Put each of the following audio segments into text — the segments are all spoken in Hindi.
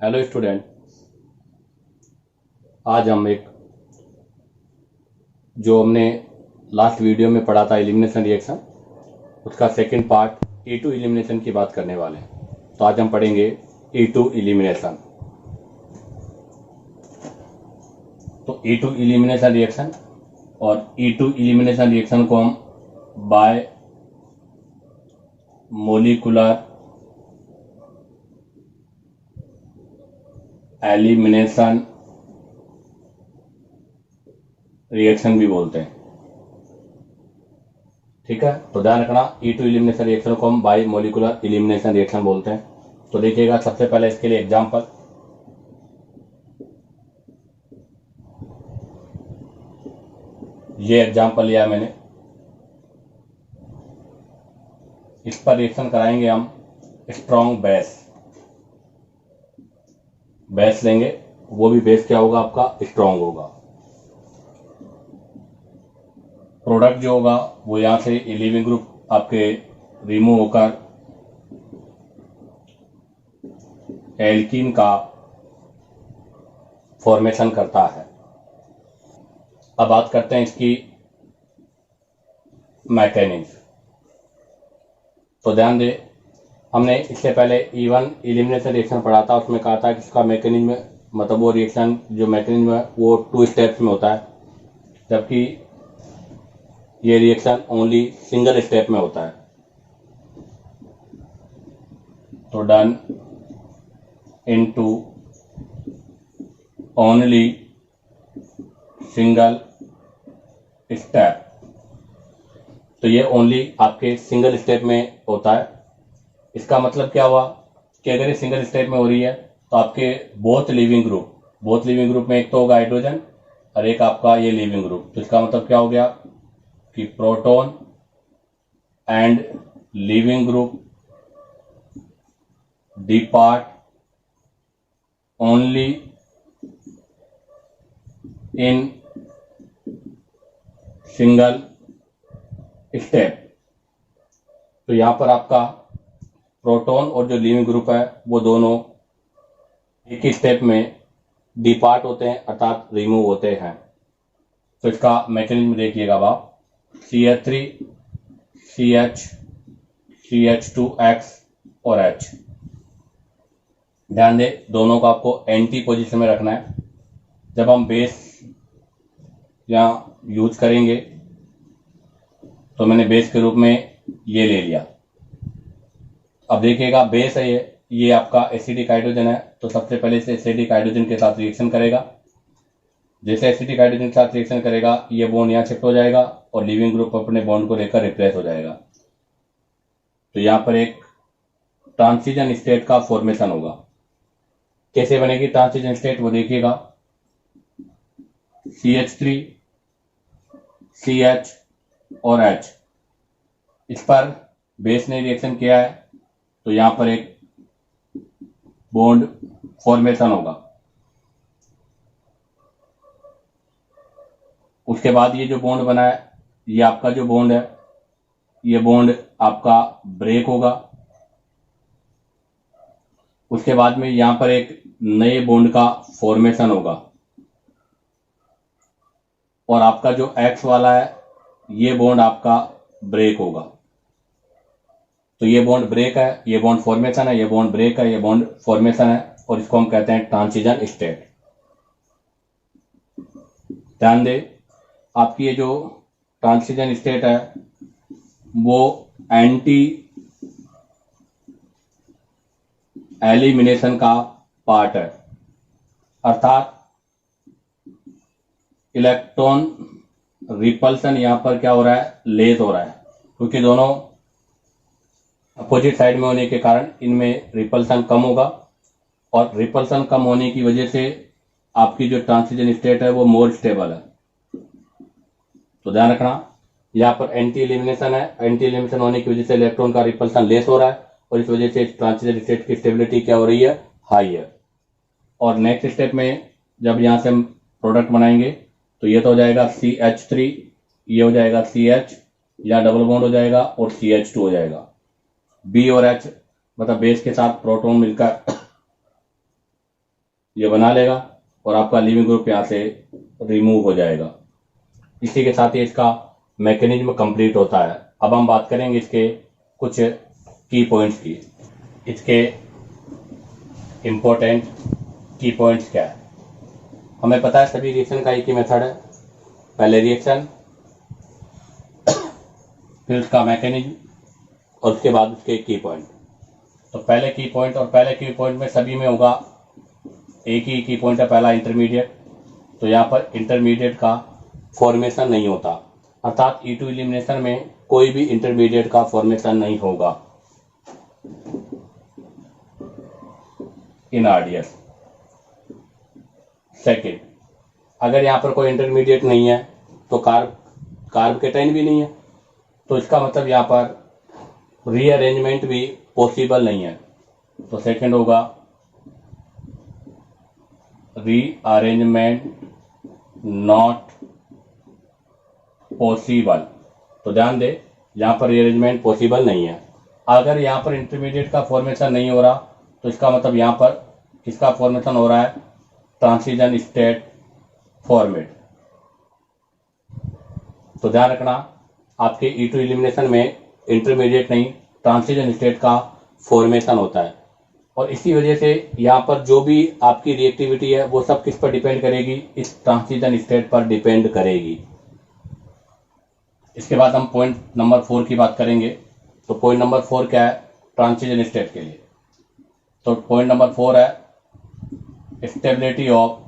हेलो स्टूडेंट, आज हम एक जो हमने लास्ट वीडियो में पढ़ा था एलिमिनेशन रिएक्शन, उसका सेकंड पार्ट E2 एलिमिनेशन की बात करने वाले हैं। तो आज हम पढ़ेंगे E2 एलिमिनेशन। तो E2 एलिमिनेशन रिएक्शन और E2 एलिमिनेशन रिएक्शन को हम बाय मोलिकुलर एलिमिनेशन रिएक्शन भी बोलते हैं। ठीक है, तो ध्यान रखना, E2 एलिमिनेशन रिएक्शन को हम बाय मोलिकुलर एलिमिनेशन रिएक्शन बोलते हैं। तो देखिएगा, सबसे पहले इसके लिए एग्जांपल, ये एग्जांपल लिया मैंने, इस पर रिएक्शन कराएंगे हम स्ट्रॉन्ग बेस लेंगे, वो भी बेस क्या होगा आपका, स्ट्रॉन्ग होगा। प्रोडक्ट जो होगा वो यहां से लीविंग ग्रुप आपके रिमूव होकर एल्कीन का फॉर्मेशन करता है। अब बात करते हैं इसकी मैकेनिज्म। तो ध्यान दे, हमने इससे पहले E1 एलिमिनेशन रिएक्शन पढ़ा था, उसमें कहा था कि इसका मैकेनिज्म, मतलब वो रिएक्शन जो मैकेनिज्म है वो 2 स्टेप्स में होता है, जबकि ये रिएक्शन ओनली सिंगल स्टेप में होता है। तो done into only single step. तो ये ओनली आपके सिंगल स्टेप में होता है। इसका मतलब क्या हुआ कि अगर ये सिंगल स्टेप में हो रही है तो आपके बोथ लिविंग ग्रुप में एक तो होगा हाइड्रोजन और एक आपका ये लिविंग ग्रुप। तो इसका मतलब क्या हो गया कि proton and leaving group depart only in single step. तो यहां पर आपका प्रोटॉन और जो लिविंग ग्रुप है वो दोनों एक ही स्टेप में डिपार्ट होते हैं, अर्थात रिमूव होते हैं। तो इसका मैकेनिज्म देखिएगा आप, CH3 CH CH2X और H। ध्यान दे, दोनों को आपको एंटी पोजीशन में रखना है। जब हम बेस यहां यूज करेंगे तो मैंने बेस के रूप में ये ले लिया। अब देखिएगा, बेस है ये आपका एसिडिक हाइड्रोजन है, तो सबसे पहले इसे एसिडिक हाइड्रोजन के साथ रिएक्शन करेगा। जैसे एसिडिक हाइड्रोजन के साथ रिएक्शन करेगा, ये बॉन्ड यहाँ शिफ्ट हो जाएगा और लिविंग ग्रुप अपने बॉन्ड को लेकर रिप्लेस हो जाएगा। तो यहाँ पर एक ट्रांजिशन स्टेट का फॉर्मेशन होगा। कैसे बनेगी ट्रांजिशन स्टेट, वो देखिएगा, CH3 CH और H, इस पर बेस ने रिएक्शन किया है तो यहां पर एक बॉन्ड फॉर्मेशन होगा। उसके बाद ये जो बॉन्ड बना है, ये आपका जो बॉन्ड है, ये बॉन्ड आपका ब्रेक होगा। उसके बाद में यहां पर एक नए बॉन्ड का फॉर्मेशन होगा और आपका जो X वाला है, ये बॉन्ड आपका ब्रेक होगा। तो ये बॉन्ड ब्रेक है, ये बॉन्ड फॉर्मेशन है, ये बॉन्ड ब्रेक है, ये बॉन्ड फॉर्मेशन है, और इसको हम कहते हैं ट्रांजिशन स्टेट। ध्यान दे, आपकी ये जो ट्रांजिशन स्टेट है वो एंटी एलिमिनेशन का पार्ट है, अर्थात इलेक्ट्रॉन रिपल्सन यहां पर क्या हो रहा है, लेस हो रहा है, क्योंकि दोनों अपोजिट साइड में होने के कारण इनमें रिपल्सन कम होगा, और रिपल्सन कम होने की वजह से आपकी जो ट्रांजिशन स्टेट है वो मोर स्टेबल है। तो ध्यान रखना, यहाँ पर एंटी एलिमिनेशन है, एंटी एलिमिनेशन होने की वजह से इलेक्ट्रॉन का रिपल्सन लेस हो रहा है और इस वजह से ट्रांजिशन स्टेट की स्टेबिलिटी क्या हो रही है, हाई है। और नेक्स्ट स्टेप में जब यहाँ से हम प्रोडक्ट बनाएंगे तो ये तो हो जाएगा CH3, ये हो जाएगा CH, या डबल बॉन्ड हो जाएगा और CH2 हो जाएगा। B और H मतलब बेस के साथ प्रोटॉन मिलकर ये बना लेगा और आपका लीविंग ग्रुप यहाँ से रिमूव हो जाएगा। इसी के साथ ही इसका मैकेनिज्म कंप्लीट होता है। अब हम बात करेंगे इसके कुछ की पॉइंट्स की। इसके इम्पोर्टेंट की पॉइंट्स क्या है? हमें पता है सभी रिएक्शन का एक ही मेथड है, पहले रिएक्शन, फिर उसका मैकेनिज्म और उसके बाद उसके की पॉइंट। तो पहले की पॉइंट और पहले की पॉइंट में सभी में होगा एक ही की पॉइंट है, पहला इंटरमीडिएट। तो यहाँ पर इंटरमीडिएट का फॉर्मेशन नहीं होता, अर्थात E2 एलिमिनेशन में कोई भी इंटरमीडिएट का फॉर्मेशन नहीं होगा इन RDS। सेकेंड, अगर यहाँ पर कोई इंटरमीडिएट नहीं है तो कार्ब केटाइन भी नहीं है, तो इसका मतलब यहाँ पर रीअरेंजमेंट भी पॉसिबल नहीं है। तो सेकेंड होगा रीअरेंजमेंट नॉट पॉसिबल। तो ध्यान दे, यहाँ पर रीअरेंजमेंट पॉसिबल नहीं है। अगर यहाँ पर इंटरमीडिएट का फॉर्मेशन नहीं हो रहा तो इसका मतलब यहाँ पर किसका फॉर्मेशन हो रहा है? Transition state format. तो ध्यान रखना, आपके E2 एलिमिनेशन में इंटरमीडिएट नहीं, ट्रांजिशन स्टेट का फॉर्मेशन होता है। और इसी वजह से यहाँ पर जो भी आपकी रिएक्टिविटी है वो सब किस पर डिपेंड करेगी? इस ट्रांजिशन स्टेट पर डिपेंड करेगी। इसके बाद हम पॉइंट नंबर 4 की बात करेंगे। तो पॉइंट नंबर 4 क्या है ट्रांजिशन स्टेट के लिए? तो पॉइंट नंबर 4 है stability of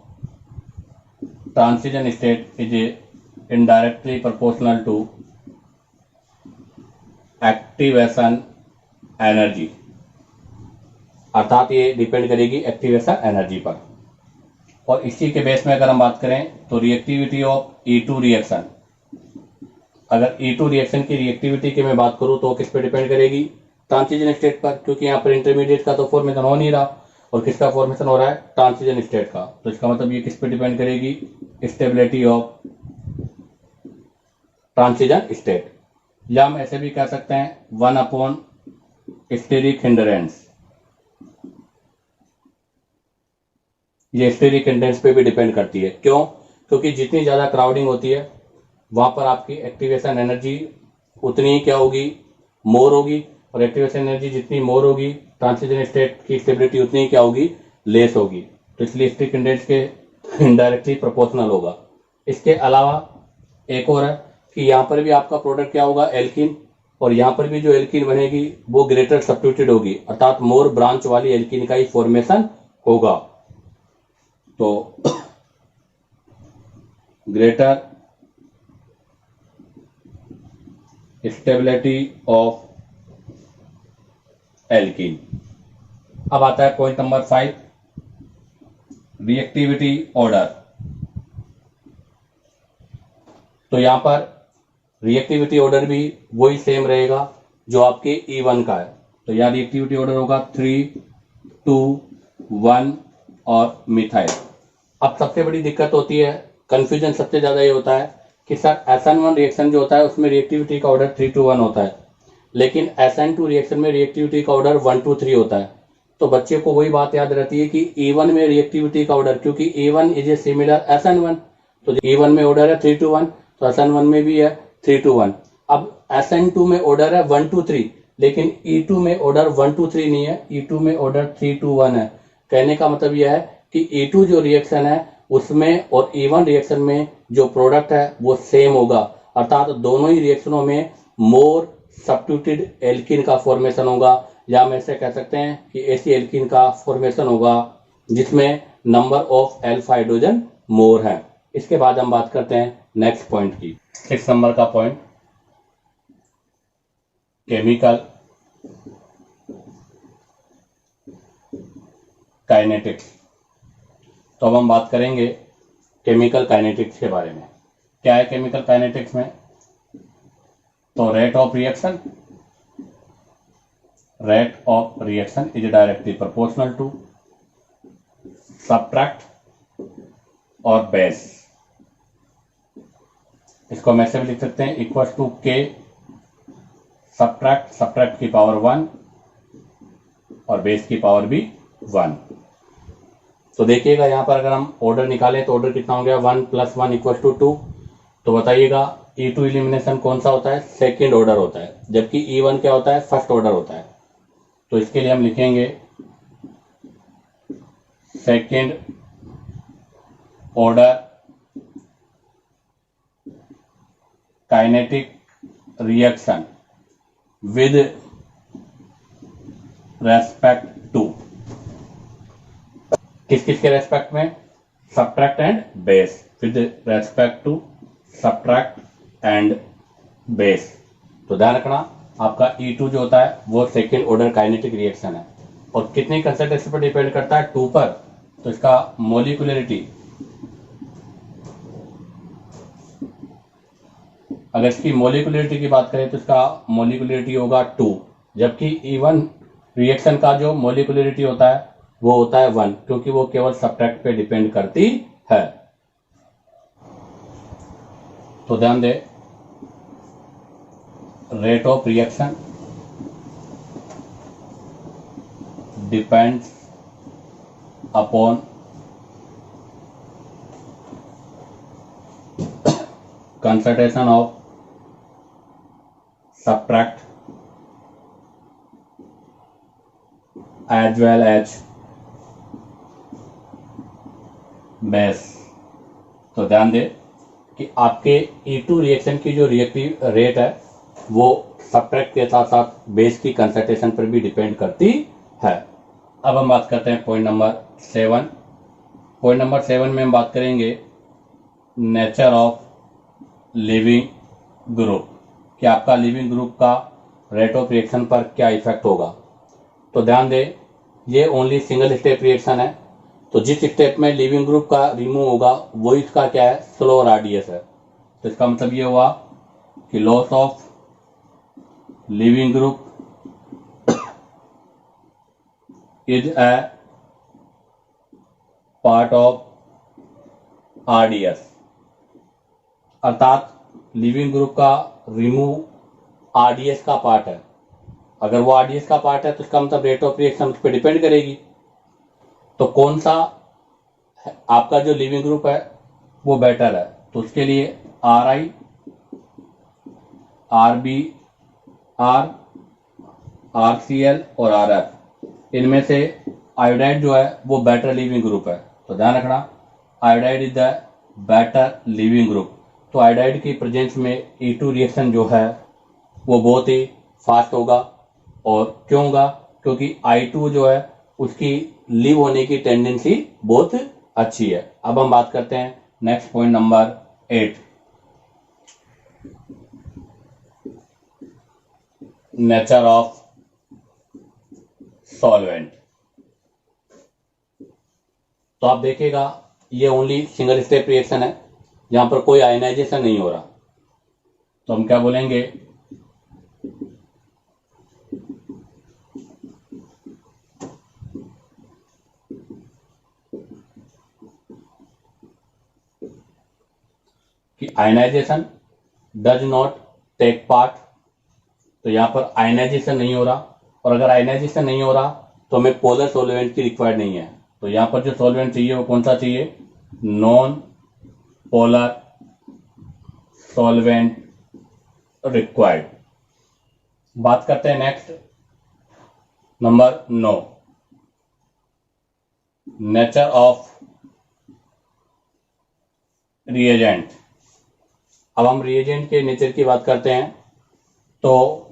transition state is indirectly proportional to activation energy, अर्थात ये डिपेंड करेगी एक्टिवेशन एनर्जी पर। और इसी के बेस में अगर हम बात करें तो रिएक्टिविटी ऑफ E2 रिएक्शन, अगर E2 रिएक्शन की रिएक्टिविटी की मैं बात करूं तो किस पे डिपेंड करेगी? ट्रांजिशन स्टेट पर, क्योंकि यहाँ पर इंटरमीडिएट का तो फॉर्मेशन हो नहीं रहा और किसका फॉर्मेशन हो रहा है? ट्रांजिशन स्टेट का। तो इसका मतलब ये किस पे डिपेंड करेगी? स्टेबिलिटी ऑफ ट्रांजिशन स्टेट, या हम ऐसे भी कह सकते हैं 1 अपॉन स्टेरिक हिंडरेंस। ये स्टेरिक हिंडरेंस पे भी डिपेंड करती है। क्यों? क्योंकि जितनी ज्यादा क्राउडिंग होती है वहां पर आपकी एक्टिवेशन एनर्जी उतनी ही क्या होगी? मोर होगी। और एक्टिवेशन एनर्जी जितनी मोर होगी, ट्रांजिशन स्टेट की स्टेबिलिटी उतनी ही क्या होगी? लेस होगी। तो इसलिए स्टेरिक हिंडरेंस के इनडायरेक्टली प्रोपोर्शनल होगा। इसके अलावा एक और है कि यहाँ पर भी आपका प्रोडक्ट क्या होगा? एल्कीन, और यहाँ पर भी जो एल्कीन बनेगी वो ग्रेटर सब्स्टिट्यूटेड होगी, अर्थात मोर ब्रांच वाली एल्कीन का ही फॉर्मेशन होगा। तो ग्रेटर स्टेबिलिटी ऑफ एल्कीन। अब आता है पॉइंट नंबर 5, रिएक्टिविटी ऑर्डर। तो यहां पर रिएक्टिविटी ऑर्डर भी वही सेम रहेगा जो आपके E1 का है। तो यहाँ रिएक्टिविटी ऑर्डर होगा 3, 2, 1 और मिथाइल। अब सबसे बड़ी दिक्कत होती है, कंफ्यूजन सबसे ज्यादा ये होता है कि सर SN1 रिएक्शन जो होता है उसमें रिएक्टिविटी का ऑर्डर 3 to 1 होता है, लेकिन SN2 रिएक्शन में रिएक्टिविटी का ऑर्डर 1 to 3 होता है। तो बच्चे को वही बात याद रहती है कि E1 में रिएक्टिविटी का ऑर्डर, क्योंकि E1 is a similar SN1, तो E1 में ऑर्डर है 3 to 1, तो SN1 में भी है 3 to 1। अब SN2 में ऑर्डर है 1 to 3, लेकिन E2 में ऑर्डर 1 to 3 नहीं है, E2 में ऑर्डर 3 to 1 है। कहने का मतलब यह है कि E2 जो रिएक्शन है उसमें और E1 रिएक्शन में जो प्रोडक्ट है वो सेम होगा, अर्थात दोनों ही रिएक्शनों में मोर सब्स्टिट्यूटेड एल्कीन का फॉर्मेशन होगा, या हम ऐसे कह सकते हैं कि ऐसी एल्कीन का फॉर्मेशन होगा जिसमें नंबर ऑफ एल्फा हाइड्रोजन मोर है। इसके बाद हम बात करते हैं नेक्स्ट पॉइंट की, 6 नंबर का पॉइंट, केमिकल काइनेटिक्स। तो अब हम बात करेंगे केमिकल काइनेटिक्स के बारे में। क्या है केमिकल काइनेटिक्स में? तो rate of reaction is directly proportional to substrate और बेस। इसको हम ऐसे भी लिख सकते हैं इक्वल टू K सब्ट्रैक्ट की पावर 1 और बेस की पावर भी 1। तो देखिएगा यहाँ पर अगर हम ऑर्डर निकालें तो ऑर्डर कितना हो गया, 1 + 1 = 2। तो बताइएगा E2 एलिमिनेशन कौन सा होता है, सेकेंड ऑर्डर होता है, जबकि E1 क्या होता है, फर्स्ट ऑर्डर होता है। तो इसके लिए हम लिखेंगे second order kinetic reaction with respect to, किस किस के रेस्पेक्ट में, substrate and base, with respect to substrate and base. तो ध्यान रखना आपका E2 जो होता है वो सेकेंड ऑर्डर काइनेटिक रिएक्शन है, और कितनी कंसंट्रेशन पर डिपेंड करता है, 2 पर। तो इसका मोलिकुलरिटी, अगर इसकी मोलिकुलरिटी की बात करें तो इसका मोलिकुलरिटी होगा 2, जबकि E1 रिएक्शन का जो मोलिकुलरिटी होता है वो होता है 1, क्योंकि वो केवल सब्ट्रैक्ट पे डिपेंड करती है। तो ध्यान दे, rate of reaction depends upon concentration of subtract as well as base। तो ध्यान दें कि आपके E2 रिएक्शन की जो रिएक्टिव रेट है वो सब्ट्रैक्ट के साथ साथ बेस की कंसंट्रेशन पर भी डिपेंड करती है। अब हम बात करते हैं पॉइंट नंबर 7। पॉइंट नंबर 7 में हम बात करेंगे नेचर ऑफ लिविंग ग्रुप, कि आपका लिविंग ग्रुप का रेट ऑफ रिएक्शन पर क्या इफेक्ट होगा। तो ध्यान दें ये ओनली सिंगल स्टेप रिएक्शन है, तो जिस स्टेप में लिविंग ग्रुप का रिमूव होगा वो इसका क्या है, स्लो RDS है। तो इसका मतलब ये हुआ कि loss of leaving group is a part of RDS, अर्थात लिविंग ग्रुप का रिमूव RDS का पार्ट है। अगर वो RDS का पार्ट है तो इसका मतलब रेट ऑफ रिएक्शन उस पर डिपेंड करेगी। तो कौन सा आपका जो लिविंग ग्रुप है वो बेटर है, तो उसके लिए RI, RBr, RCl और RF, इनमें से आयोडाइड जो है वो बेटर लिविंग ग्रुप है। तो ध्यान रखना iodide is the better leaving group. तो आयोडाइड की प्रेजेंस में E2 रिएक्शन जो है वो बहुत ही फास्ट होगा। और क्यों होगा, क्योंकि I2 जो है उसकी लीव होने की टेंडेंसी बहुत अच्छी है। अब हम बात करते हैं next point number 8, nature of solvent. तो आप देखिएगा ये ओनली सिंगल स्टेप रिएक्शन है, यहां पर कोई आयनाइजेशन नहीं हो रहा। तो हम क्या बोलेंगे, कि ionization does not take part. तो यहां पर आयनाइजेशन नहीं हो रहा, और अगर आयनाइजेशन नहीं हो रहा तो हमें पोलर सॉल्वेंट की रिक्वायर्ड नहीं है। तो यहां पर जो सॉल्वेंट चाहिए वो कौन सा चाहिए, नॉन पोलर सॉल्वेंट रिक्वायर्ड। बात करते हैं next number 9, nature of reagent. अब हम रिएजेंट के नेचर की बात करते हैं। तो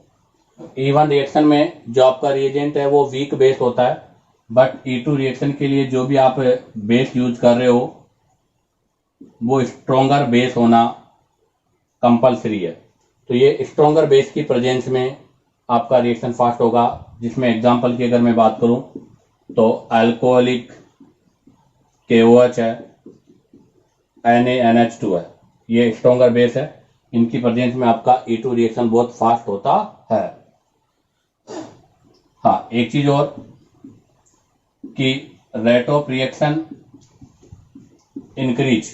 E1 रिएक्शन में जो आपका रिएजेंट है वो वीक बेस होता है, बट E2 रिएक्शन के लिए जो भी आप बेस यूज कर रहे हो वो स्ट्रोंगर बेस होना कंपलसरी है। तो ये स्ट्रोंगर बेस की प्रेजेंस में आपका रिएक्शन फास्ट होगा, जिसमें एग्जांपल की अगर मैं बात करूं तो अल्कोहलिक KOH है, NaNH2 है, ये स्ट्रोंगर बेस है। इनकी प्रेजेंस में आपका E2 रिएक्शन बहुत फास्ट होता है। हाँ, एक चीज और कि रेट ऑफ रिएक्शन इंक्रीज,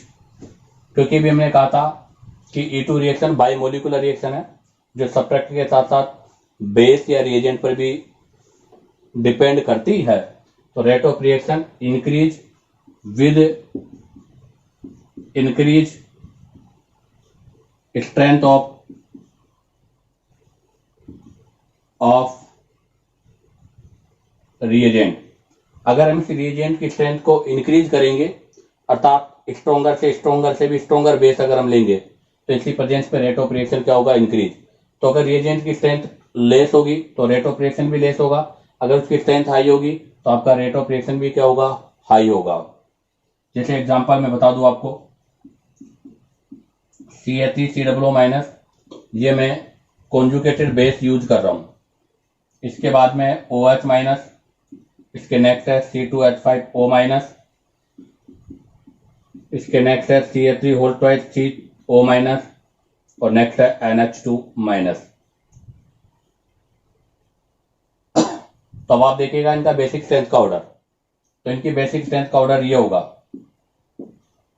क्योंकि भी हमने कहा था कि E2 रिएक्शन बाइमोलिकुलर रिएक्शन है जो सब्ट्रैक्ट के साथ साथ बेस या रिएजेंट पर भी डिपेंड करती है। तो rate of reaction increase with increase strength of reagent। अगर हम इस रिएजेंट की स्ट्रेंथ को इंक्रीज करेंगे, अर्थात स्ट्रोंगर से भी स्ट्रोंगर बेस अगर हम लेंगे, तो इसकी प्रेजेंस पे रेट ऑफ रिएक्शन क्या होगा, इंक्रीज। तो अगर रिएजेंट की स्ट्रेंथ लेस होगी तो रेट ऑफ रिएक्शन भी लेस होगा, अगर उसकी स्ट्रेंथ हाई होगी तो आपका रेट ऑफ रिएक्शन भी क्या होगा, हाई होगा। जैसे एग्जांपल मैं बता दूं आपको, CH3COO-, ये मैं कॉन्जुगेटेड बेस यूज कर रहा हूं। इसके बाद में OH-, इसके नेक्स्ट है C2H5O-, इसके नेक्स्ट है CH3CO- और नेक्स्ट है NH2-। तो अब आप देखिएगा इनका बेसिक स्ट्रेंथ का ऑर्डर, तो इनकी बेसिक स्ट्रेंथ का ऑर्डर ये होगा,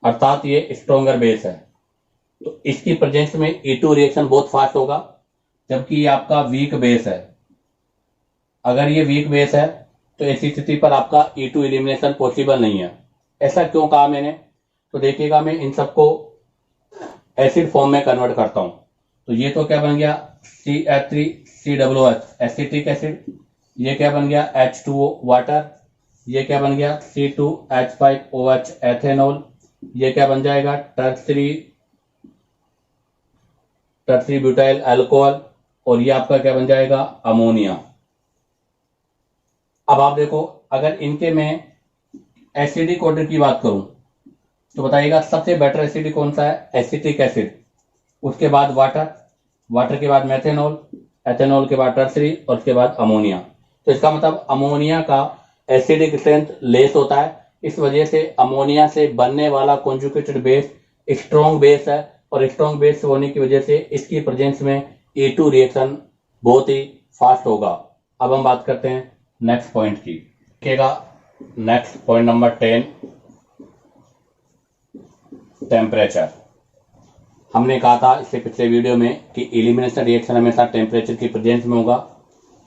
अर्थात ये स्ट्रोंगर बेस है तो इसकी प्रेजेंस में E2 रिएक्शन बहुत फास्ट होगा, जबकि ये आपका वीक बेस है। अगर ये वीक बेस है तो ऐसी स्थिति पर आपका E2 एलिमिनेशन पॉसिबल नहीं है। ऐसा क्यों कहा मैंने, तो देखिएगा मैं इन सबको एसिड फॉर्म में कन्वर्ट करता हूं। तो ये तो क्या बन गया, CH3COOH एसिटिक एसिड, ये क्या बन गया, H2O वाटर, ये क्या बन गया, C2H5OH एथेनॉल, ये क्या बन जाएगा, टर्सरी ब्यूटाइल अल्कोहल, और ये आपका क्या बन जाएगा, अमोनिया। अब आप देखो, अगर इनके में एसिडिक ऑर्डर की बात करूं तो बताइएगा सबसे बेटर एसिड कौन सा है, एसिटिक एसिड, उसके बाद वाटर के बाद मेथेनॉल, एथेनॉल के बाद टर्सरी और उसके बाद अमोनिया। तो इसका मतलब अमोनिया का एसिडिक स्ट्रेंथ लेस होता है, इस वजह से अमोनिया से बनने वाला कॉन्जुगेटेड बेस स्ट्रॉन्ग बेस है, और स्ट्रॉन्ग बेस होने की वजह से इसकी प्रेजेंस में E2 रिएक्शन बहुत ही फास्ट होगा। अब हम बात करते हैं नेक्स्ट पॉइंट की। देखिएगा नेक्स्ट पॉइंट नंबर 10, टेम्परेचर। हमने कहा था इससे पिछले वीडियो में कि एलिमिनेशन रिएक्शन हमेशा टेम्परेचर की प्रेजेंस में होगा।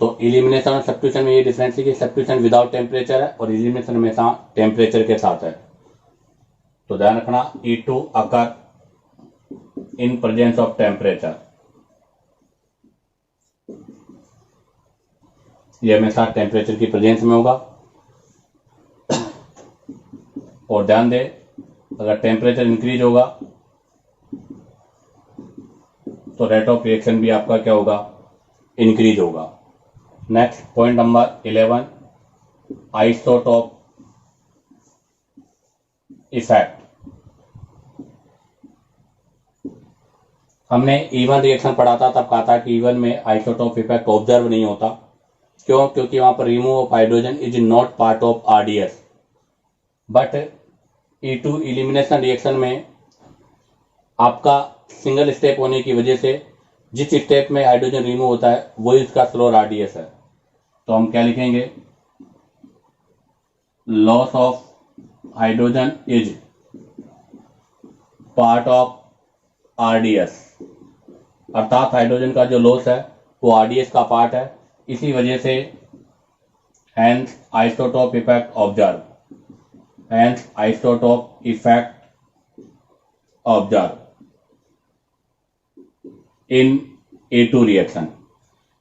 तो एलिमिनेशन और सब्स्टिट्यूशन में ये डिफरेंस है कि सब्स्टिट्यूशन विदाउट टेम्परेचर है और एलिमिनेशन हमेशा टेम्परेचर के साथ है। तो ध्यान रखना, E2 occur in presence of temperature, ये हमेशा टेम्परेचर की प्रेजेंस में होगा। और ध्यान दे, अगर टेम्परेचर इंक्रीज होगा तो रेट ऑफ रिएक्शन भी आपका क्या होगा, इंक्रीज होगा। Next point number 11, isotope effect. हमने E1 रिएक्शन पढ़ा था, तब कहा था कि E1 में आइसोटोप इफेक्ट ऑब्जर्व नहीं होता। क्यों, क्योंकि वहां पर remove of hydrogen is not part of RDS। But E2 elimination reaction में आपका सिंगल स्टेप होने की वजह से जिस स्टेप में हाइड्रोजन रिमूव होता है वही इसका स्लोअर RDS है। तो हम क्या लिखेंगे, loss of hydrogen is part of RDS, अर्थात हाइड्रोजन का जो लॉस है वो RDS का पार्ट है, इसी वजह से hence isotope effect observe, hence isotope effect observe in A2 reaction.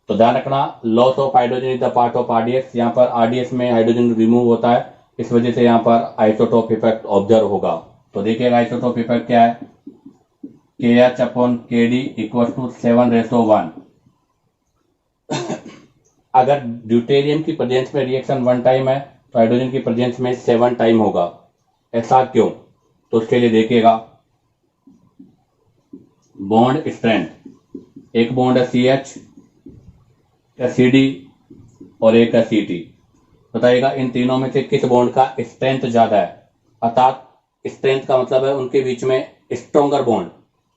तो ध्यान रखना, loss of hydrogen is the part of RDS, यहाँ पर RDS में हाइड्रोजन रिमूव होता है, इस वजह से यहाँ पर आइसोटोप इफेक्ट ऑब्जर्व होगा। तो देखिएगा आइसोटोप इफेक्ट क्या है, KH/KD = 7:1। अगर ड्यूटेरियम की प्रेजेंस में रिएक्शन 1 टाइम है तो हाइड्रोजन की प्रेजेंस में 7 टाइम होगा। ऐसा क्यों, तो उसके लिए देखिएगा बॉन्ड स्ट्रेंथ, एक बॉन्ड है CH या CD और एक है CT। बताइएगा इन तीनों में से किस बॉन्ड का स्ट्रेंथ ज्यादा है, अर्थात स्ट्रेंथ का मतलब है उनके बीच में स्ट्रोंगर बॉन्ड,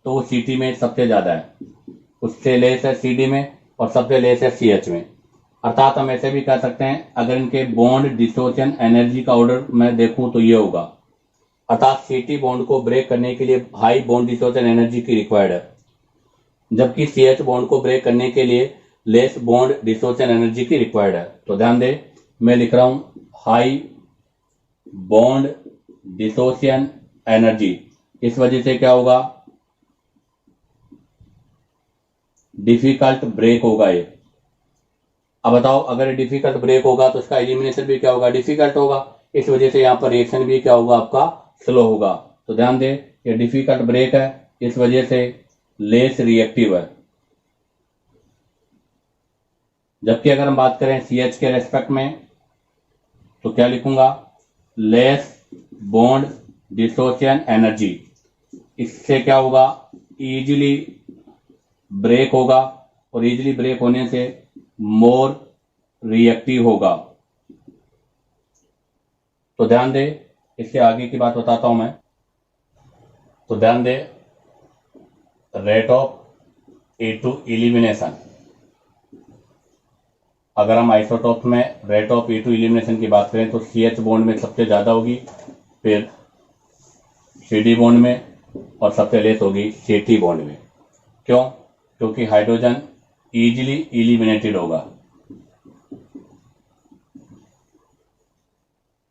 तो वो CT में सबसे ज्यादा है, उससे लेस है CD में और सबसे लेस है CH में। अर्थात हम ऐसे भी कह सकते हैं, अगर इनके बॉन्ड डिसोसिएशन एनर्जी का ऑर्डर मैं देखूं तो ये होगा, अर्थात CT बॉन्ड को ब्रेक करने के लिए हाई बॉन्ड डिसोसिएशन एनर्जी की रिक्वायर्ड है, जबकि CH बॉन्ड को ब्रेक करने के लिए लेस बॉन्ड डिसोसिएशन एनर्जी की रिक्वायर्ड है। तो ध्यान दे, मैं लिख रहा हूं हाई बॉन्ड डिसोसिएशन एनर्जी। इस वजह से क्या होगा, डिफिकल्ट ब्रेक होगा ये। अब बताओ, अगर डिफिकल्ट ब्रेक होगा तो इसका एलिमिनेशन भी क्या होगा, डिफिकल्ट होगा। इस वजह से यहाँ पर रिएक्शन भी क्या होगा, आपका स्लो होगा। तो ध्यान दे, ये डिफिकल्ट ब्रेक है, इस वजह से लेस रिएक्टिव है। जबकि अगर हम बात करें CH के रेस्पेक्ट में तो क्या लिखूंगा, लेस बॉन्ड डिसोसिएशन एनर्जी। इससे क्या होगा, इजीली ब्रेक होगा, और इजीली ब्रेक होने से मोर रिएक्टिव होगा। तो ध्यान दे, इससे आगे की बात बताता हूं मैं। तो ध्यान दे, रेट ऑफ E2 एलिमिनेशन। अगर हम आइसोटोप में रेट ऑफ E2 एलिमिनेशन की बात करें तो CH बॉन्ड में सबसे ज़्यादा होगी, फिर CD बॉन्ड में, और सबसे लेस होगी CT बॉन्ड में। क्यों? क्योंकि हाइड्रोजन इजीली एलिमिनेटेड होगा।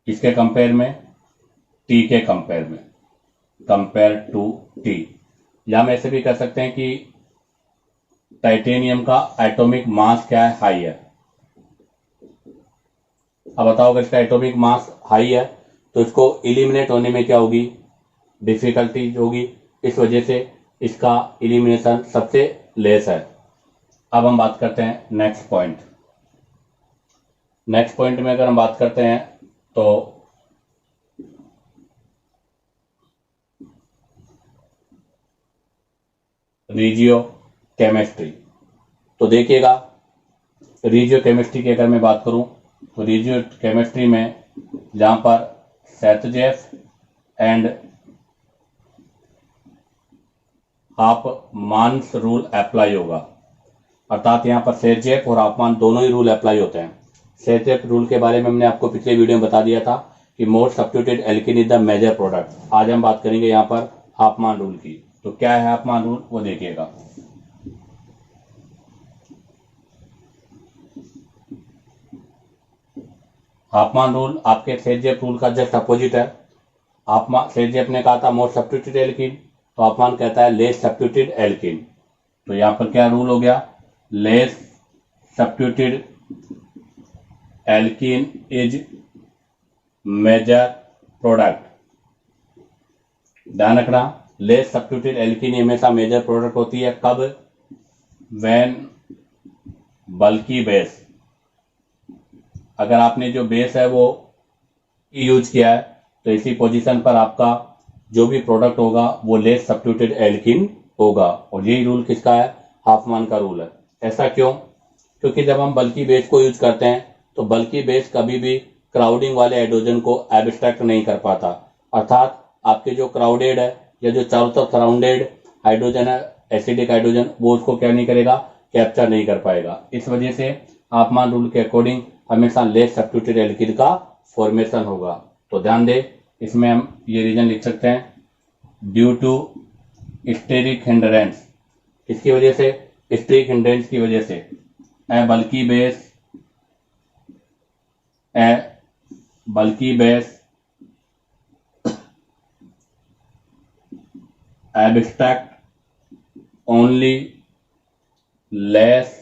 इसके कंपेयर में, T के कंपेयर में, कंपेयर टू T। या हम ऐसे भी कह सकते हैं कि टाइटेनियम का एटॉमिक मास क्या है, हाई है। अब बताओ, अगर इसका एटॉमिक मास हाई है तो इसको एलिमिनेट होने में क्या होगी, डिफिकल्टी होगी। इस वजह से इसका एलिमिनेशन सबसे लेस है। अब हम बात करते हैं नेक्स्ट पॉइंट। नेक्स्ट पॉइंट में अगर हम बात करते हैं तो रिजियो केमिस्ट्री। तो देखिएगा, रिजियो केमिस्ट्री की अगर मैं बात करूं तो रिजियो केमिस्ट्री में जहां पर सेतजेफ एंड हाफमान्स रूल अप्लाई होगा, अर्थात यहां पर सेतजेफ और हाफमान दोनों ही रूल अप्लाई होते हैं। सेतजेफ रूल के बारे में हमने आपको पिछले वीडियो में बता दिया था कि more substituted alkene is the major product. आज हम बात करेंगे यहां पर हाफमान रूल की। तो क्या है हाफमान रूल, वो देखिएगा। हाफमान रूल आपके सेतजेफ रूल का जस्ट अपोजिट है। सेतजेफ ने कहा था मोर सब्स्टिट्यूटेड एल्कीन, तो हाफमान कहता है लेस सब्स्टिट्यूटेड एल्कीन। तो यहां पर क्या रूल हो गया, less substituted alkene is major product. ध्यान रखना, लेस सब्स्टिट्यूटेड एल्कीन हमेशा मेजर प्रोडक्ट होती है। कब, व्हेन बल्की बेस, अगर आपने जो बेस है वो यूज किया है तो इसी पोजीशन पर आपका जो भी प्रोडक्ट होगा वो लेस सब्स्टिट्यूटेड एल्कीन होगा। और यही रूल किसका है, हाफमान का रूल है। ऐसा क्यों? क्योंकि जब हम बल्की बेस को यूज करते हैं तो बल्की बेस कभी भी क्राउडिंग वाले हाइड्रोजन को एब्स्ट्रैक्ट नहीं कर पाता, अर्थात आपके जो क्राउडेड है या जो चारों तरफ सराउंडेड हाइड्रोजन है, एसिडिक हाइड्रोजन, वो उसको क्या नहीं करेगा, कैप्चर नहीं कर पाएगा। इस वजह से हाफमान रूल के अकॉर्डिंग हमेशा लेस सब्स्टिट्यूटेड एल्कीन का फॉर्मेशन होगा। तो ध्यान दे, इसमें हम ये रीजन लिख सकते हैं, ड्यू टू स्टेरिक हिंड्रेंस। इसकी वजह से, स्टेरिक हिंड्रेंस की वजह से बल्की base abstract only less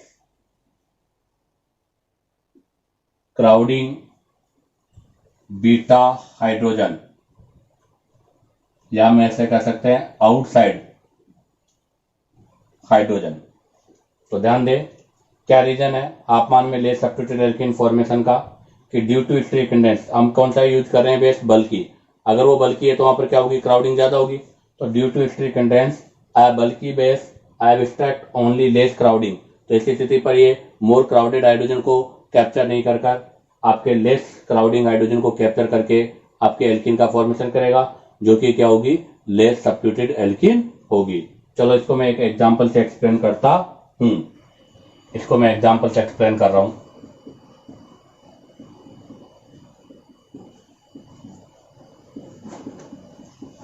crowding beta hydrogen, या हम ऐसे कह सकते हैं आउटसाइड हाइड्रोजन। तो ध्यान दें, क्या रीजन है हाफमान में लेस सब्स्टिट्यूटेड एल्कीन फॉर्मेशन का, कि ड्यू टू स्टेरिक हिंड्रेंस। हम कौन सा यूज कर रहे हैं बेस, बल्की। अगर वो बल्की है तो वहां पर क्या होगी, क्राउडिंग ज्यादा होगी। तो due to steric hindrance bulky base abstract only less crowding. तो इस स्थिति पर ये मोर क्राउडेड हाइड्रोजन को कैप्चर नहीं कर आपके लेस क्राउडिंग हाइड्रोजन को कैप्चर करके आपके एल्कीन का फॉर्मेशन करेगा, जो कि क्या होगी, लेस सब्स्टिट्यूटेड एल्कीन होगी। चलो इसको मैं एक एग्जांपल से एक्सप्लेन करता हूं। इसको मैं एग्जांपल से एक्सप्लेन कर रहा हूं।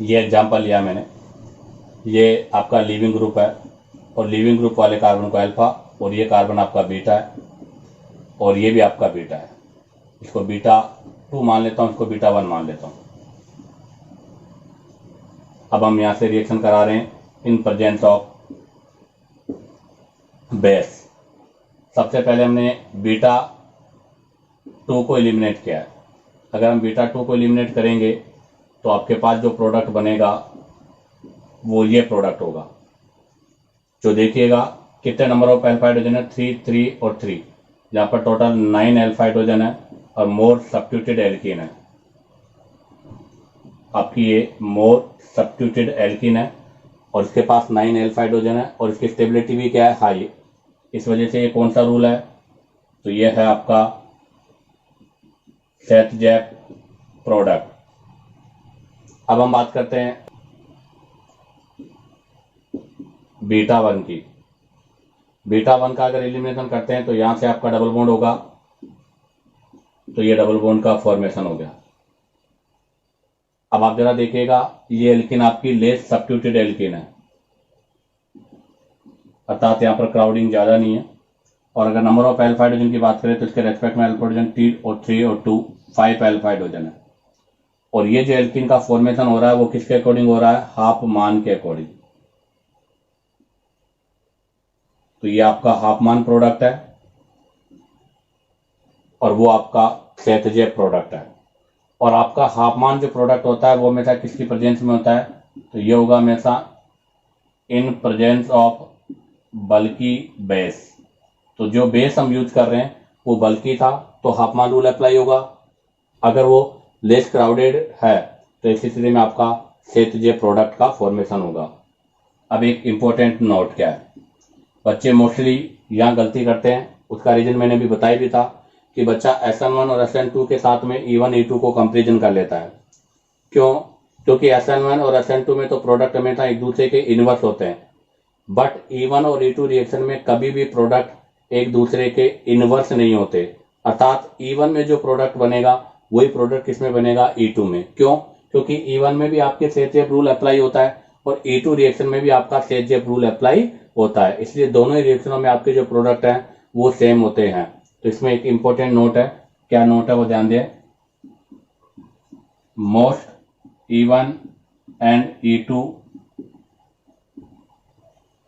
ये एग्जांपल लिया मैंने, ये आपका लीविंग ग्रुप है और लीविंग ग्रुप वाले कार्बन को अल्फा, और ये कार्बन आपका बीटा है और ये भी आपका बीटा है। इसको बीटा 2 मान लेता हूं, इसको बीटा 1 मान लेता हूं। अब हम यहाँ से रिएक्शन करा रहे हैं इन प्रेजेंस ऑफ बेस। सबसे पहले हमने बीटा 2 को एलिमिनेट किया है। अगर हम बीटा 2 को एलिमिनेट करेंगे तो आपके पास जो प्रोडक्ट बनेगा वो ये प्रोडक्ट होगा, जो देखिएगा कितने नंबर ऑफ अल्फा हाइड्रोजन है, 3 3 और 3, जहाँ पर टोटल 9 अल्फा हाइड्रोजन है और मोर सब्स्टिट्यूटेड एल्कीन है। आपकी ये मोर सब्स्टिट्यूटेड एल्कीन है और इसके पास 9 अल्फा हाइड्रोजन है और इसकी स्टेबिलिटी भी क्या है, हाई। इस वजह से ये कौन सा रूल है, तो ये है आपका सेट-जैप प्रोडक्ट। अब हम बात करते हैं बीटा 1 की। बीटा 1 का अगर एलिमिनेशन करते हैं तो यहां से आपका डबल बॉन्ड होगा, तो ये डबल बॉन्ड का फॉर्मेशन हो गया। अब आप जरा देखिएगा, ये एल्कीन आपकी लेस सब्स्टिट्यूटेड एल्कीन है, अर्थात यहाँ पर क्राउडिंग ज़्यादा नहीं है। और अगर नंबर ऑफ अल्फा हाइड्रोजन की बात करें तो इसके रेस्पेक्ट में अल्फा हाइड्रोजन 3 और 3 और 2 5 अल्फा हाइड्रोजन है। और ये जो एल्कीन का फॉर्मेशन हो रहा है वो किसके अकॉर्डिंग हो रहा है, हाफ मान के अकॉर्डिंग। तो ये आपका हाफ मान प्रोडक्ट है और वो आपका सेट-जैप प्रोडक्ट है। और आपका हाफ मान जो प्रोडक्ट होता है वो हमेशा किसकी प्रेजेंस में होता है, तो ये होगा हमेशा in presence of bulky base. तो जो बेस हम यूज कर रहे हैं वो बल्की था तो हाफ मान रूल अप्लाई होगा। अगर वो लेस क्राउडेड है तो इस स्थिति में आपका सेट-जैप प्रोडक्ट का फॉर्मेशन होगा। अब एक इंपॉर्टेंट नोट क्या है, बच्चे मोस्टली यहाँ गलती करते हैं, उसका रीजन मैंने भी बताया भी था कि बच्चा SN1 और SN2 के साथ में E1 E2 को कंपेरिजन कर लेता है। क्यों, क्योंकि SN1 और SN2 में तो प्रोडक्ट हमेशा एक दूसरे के इनवर्स होते हैं, बट E1 और E2 रिएक्शन में कभी भी प्रोडक्ट एक दूसरे के इनवर्स नहीं होते। अर्थात E1 में जो प्रोडक्ट बनेगा वही प्रोडक्ट किसमें बनेगा, E2 में। क्यों, क्योंकि E1 में भी आपके सेट-जैप रूल अप्लाई होता है और E2 रिएक्शन में भी आपका सेट-जैप रूल अप्लाई होता है, इसलिए दोनों ही रिएक्शनों में आपके जो प्रोडक्ट हैं वो सेम होते हैं। तो इसमें एक इंपॉर्टेंट नोट है, क्या नोट है वो ध्यान दें, most E1 and E2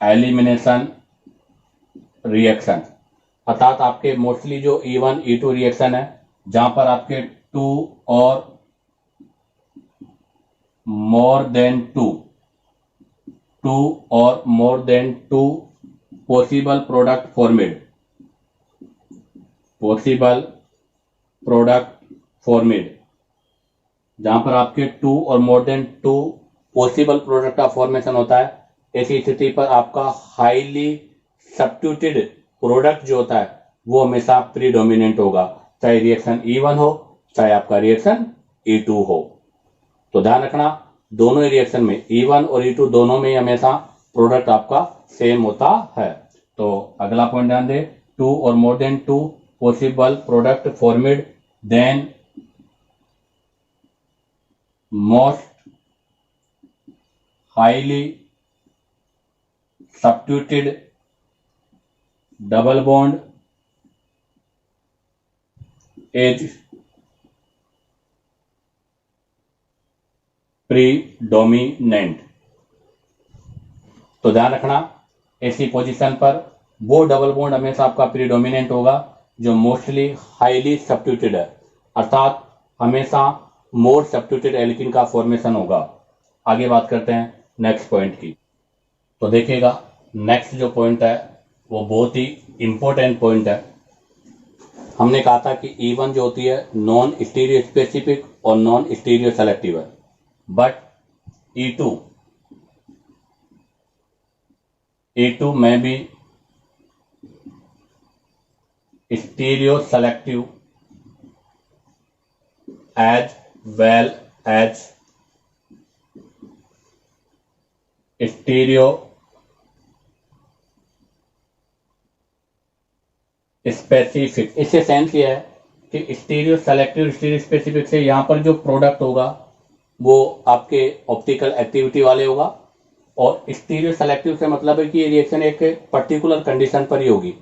elimination reaction. अर्थात आपके मोस्टली जो E1 E2 रिएक्शन है जहां पर आपके 2 और मोर देन 2 और more than 2 possible product formed, possible product formed, जहां पर आपके 2 और मोर देन 2 पॉसिबल प्रोडक्ट का फॉर्मेशन होता है, ऐसी स्थिति पर आपका हाईली सब्स्टिट्यूटेड प्रोडक्ट जो होता है वो हमेशा प्रीडोमिनेंट होगा, चाहे रिएक्शन E1 हो चाहे आपका रिएक्शन E2 हो। तो ध्यान रखना, दोनों ही रिएक्शन में E1 और E2 दोनों में हमेशा प्रोडक्ट आपका सेम होता है। तो अगला पॉइंट ध्यान दे, 2 और more than 2 possible product formed, then most highly substituted double bond is predominant. तो ध्यान रखना, ऐसी पोजीशन पर वो डबल बॉन्ड हमेशा आपका प्रीडोमिनेंट होगा जो मोस्टली हाईली सब्स्टिट्यूटेड है, अर्थात हमेशा मोर सब्स्टिट्यूटेड एल्कीन का फॉर्मेशन होगा। आगे बात करते हैं नेक्स्ट पॉइंट की। तो देखिएगा नेक्स्ट जो पॉइंट है वो बहुत ही इंपॉर्टेंट पॉइंट है। हमने कहा था कि E1 जो होती है नॉन स्टीरियो स्पेसिफिक और नॉन स्टीरियो सेलेक्टिव है, बट E2 में भी stereo selective as well as stereo specific. इससे सेंस ये है कि स्टीरियो सेलेक्टिव स्टीरियो स्पेसिफिक से यहाँ पर जो प्रोडक्ट होगा वो आपके ऑप्टिकल एक्टिविटी वाले होगा, और स्टीरियो सेलेक्टिव से मतलब है कि ये रिएक्शन एक पर्टिकुलर कंडीशन पर ही होगी।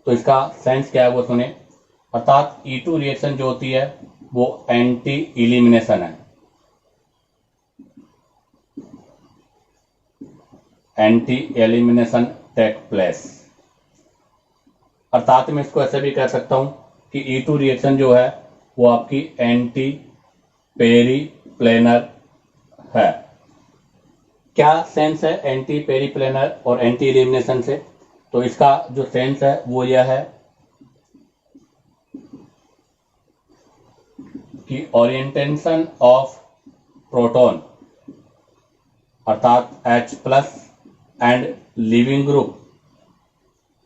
तो इसका सेंस क्या है वो सुने, अर्थात E2 रिएक्शन जो होती है वो एंटी इलिमिनेशन है। Anti elimination take place. अर्थात मैं इसको ऐसे भी कह सकता हूं कि E2 रिएक्शन जो है वो आपकी एंटी पेरीप्लेनर है। क्या सेंस है एंटी पेरीप्लेनर और एंटी एलिमिनेशन से? तो इसका जो सेंस है वो यह है कि ओरिएंटेशन ऑफ प्रोटॉन अर्थात H plus and leaving group,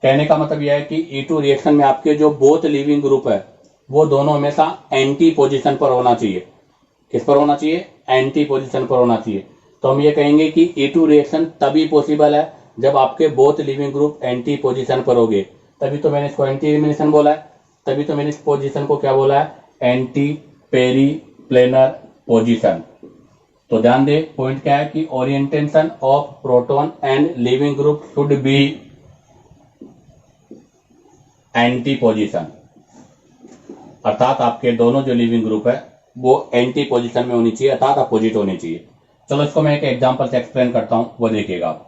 कहने का मतलब यह है कि E2 रिएक्शन में आपके जो बोथ लिविंग ग्रुप है वो दोनों हमेशा एंटी पोजीशन पर होना चाहिए। किस पर होना चाहिए? एंटी पोजीशन पर होना चाहिए। तो हम ये कहेंगे कि E2 रिएक्शन तभी पॉसिबल है जब आपके both leaving group anti position पर होंगे। तभी तो मैंने इसको एंटी एलिमिनेशन बोला है, तभी तो मैंने इस पोजीशन को क्या बोला है? Anti periplanar position. तो ध्यान दे, पॉइंट क्या है कि orientation of proton and leaving group should be anti position, अर्थात आपके दोनों जो लिविंग ग्रुप है वो एंटी पोजीशन में होनी चाहिए, अर्थात अपोजिट होनी चाहिए। चलो इसको मैं एक एग्जांपल से एक्सप्लेन करता हूं, वो देखिएगा।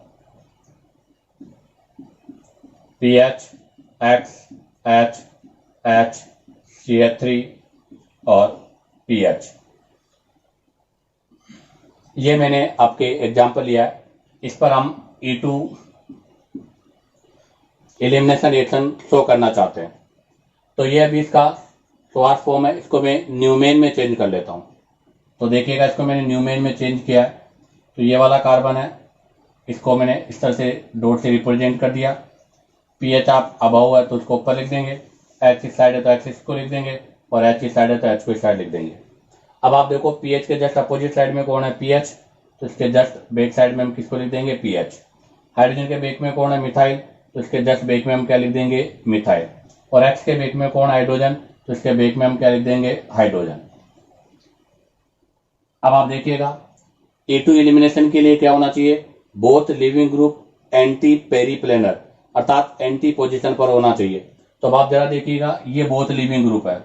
PH X H H CH3 और PH, ये मैंने आपके एग्जांपल लिया है। इस पर हम E2 एलिमिनेशन रिएक्शन शो करना चाहते हैं। तो ये अभी इसका शॉर्ट फॉर्म है, इसको मैं न्यूमेन में चेंज कर लेता हूं। तो देखिएगा, इसको मैंने न्यूमेन में चेंज किया है। तो ये वाला कार्बन है, इसको मैंने इस तरह से डॉट से रिप्रेजेंट कर दिया। PH आप अबव है तो उसको ऊपर लिख देंगे, H इस साइड है तो X इसको लिख देंगे, और H इस साइड है तो H को इस साइड लिख देंगे। अब आप देखो PH के जस्ट अपोजिट साइड में कौन है? PH, तो इसके जस्ट बैक साइड में हम किसको लिख देंगे? PH। हाइड्रोजन के बैक में कौन है? मिथाइल, तो इसके जस्ट बैक में हम क्या लिख देंगे? मिथाइल। और X के बैक में कौन? हाइड्रोजन, तो इसके बैक में हम क्या लिख देंगे? हाइड्रोजन। अब आप देखिएगा E2 एलिमिनेशन के लिए क्या होना चाहिए? Both leaving group anti periplanar, अर्थात एंटी पोजीशन पर होना चाहिए। तो अब आप जरा देखिएगा, ये बोथ लिविंग ग्रुप है